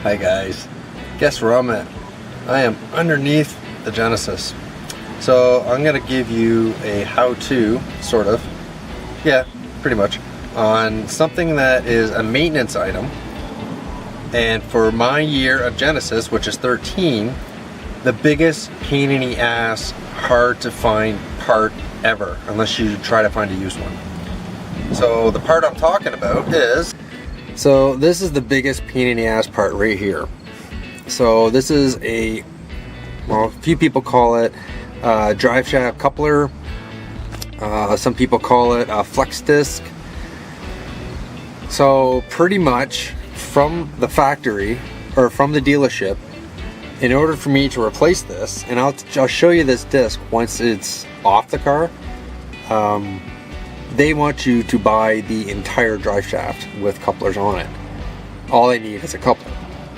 Hi guys, guess where I'm at? I am underneath the Genesis. So I'm gonna give you a how-to, sort of, yeah, pretty much, on something that is a maintenance item. And for my year of Genesis, which is 13, the biggest pain in the ass, hard to find part ever, unless you try to find a used one. So the part I'm talking about is, so this is the biggest pain in the ass part right here. So this is a, well, a few people call it a drive shaft coupler. Some people call it a flex disc. So pretty much from the factory or from the dealership, in order for me to replace this, and I'll show you this disc once it's off the car, they want you to buy the entire drive shaft with couplers on it. All they need is a coupler.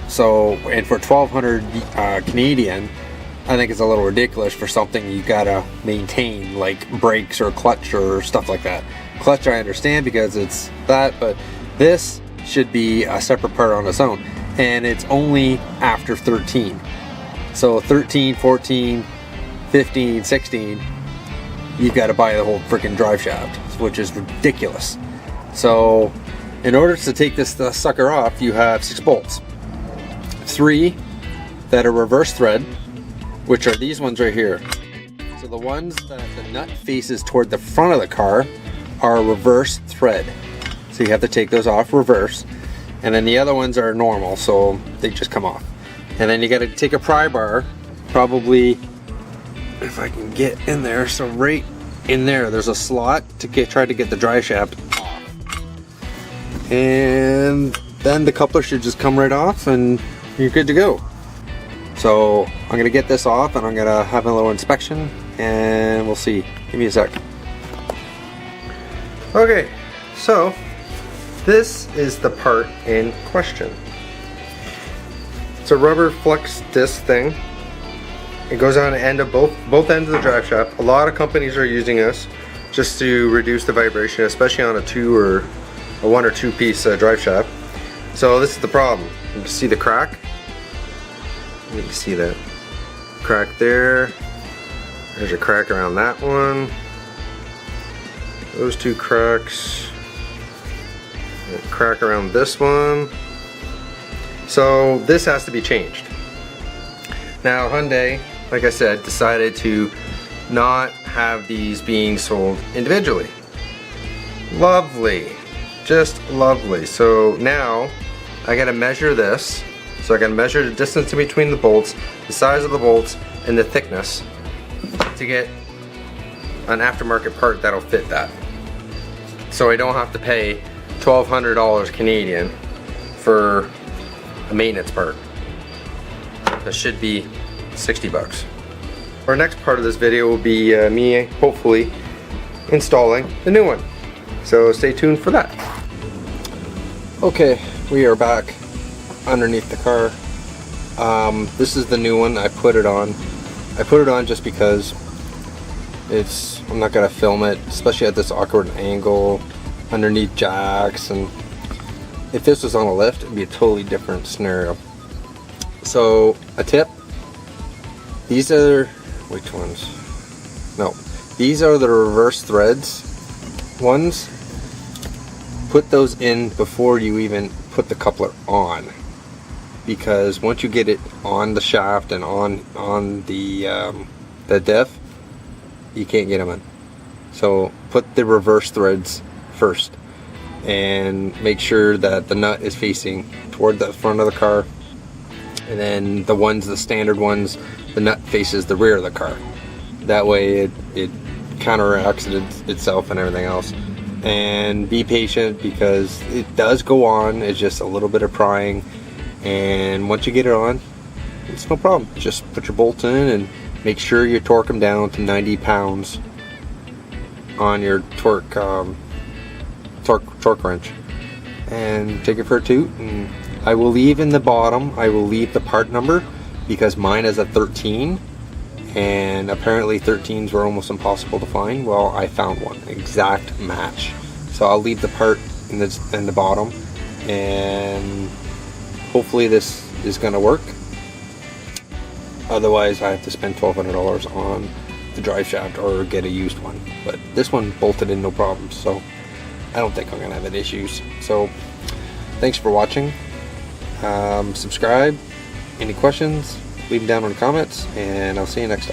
So, and for 1,200 Canadian, I think it's a little ridiculous for something you gotta maintain, like brakes or clutch or stuff like that. Clutch I understand because it's that, but this should be a separate part on its own. And it's only after 13. So 13, 14, 15, 16, you've got to buy the whole freaking drive shaft, which is ridiculous. So in order to take this sucker off, you have 6 bolts. 3 that are reverse thread, which are these ones right here. So the ones that the nut faces toward the front of the car are reverse thread. So you have to take those off reverse. And then the other ones are normal, so they just come off. And then you got to take a pry bar, probably, if I can get in there, so right in there's a slot to try to get the drive shaft off. And then the coupler should just come right off and you're good to go. So I'm gonna get this off and I'm gonna have a little inspection and we'll see. Give me a sec. Okay, so this is the part in question. It's a rubber flex disc thing. It goes on the end of both ends of the drive shaft. A lot of companies are using this just to reduce the vibration, especially on a 2 or a 1 or 2 piece drive shaft. So this is the problem. You can see the crack. You can see that crack there. There's a crack around that one. Those 2 cracks. A crack around this one. So this has to be changed. Now Hyundai, like I said, decided to not have these being sold individually. Lovely, just lovely. So now I gotta measure this. So I gotta measure the distance in between the bolts, the size of the bolts, and the thickness to get an aftermarket part that'll fit that. So I don't have to pay $1,200 Canadian for a maintenance part. That should be 60 bucks. Our next part of this video will be me hopefully installing the new one. So stay tuned for that. Okay, we are back underneath the car. This is the new one. I put it on. I put it on just because I'm not gonna film it, especially at this awkward angle underneath jacks, and if this was on a lift, it'd be a totally different scenario. So a tip, these are, which ones? No, these are the reverse threads ones. Put those in before you even put the coupler on, because once you get it on the shaft and on the diff, you can't get them in. So put the reverse threads first and make sure that the nut is facing toward the front of the car, and then the standard ones, the nut faces the rear of the car. That way it counteracts itself and everything else. And be patient because it does go on. It's just a little bit of prying, and once you get it on, it's no problem. Just put your bolts in and make sure you torque them down to 90 pounds on your torque wrench, and take it for a toot. And I will leave in the bottom, I will leave the part number, because mine is a 13 and apparently 13s were almost impossible to find. Well, I found one exact match, so I'll leave the part in the bottom, and hopefully this is going to work. Otherwise, I have to spend $1,200 on the drive shaft or get a used one. But this one bolted in no problems, so I don't think I'm going to have any issues. So thanks for watching. Subscribe. Any questions, leave them down in the comments, and I'll see you next time.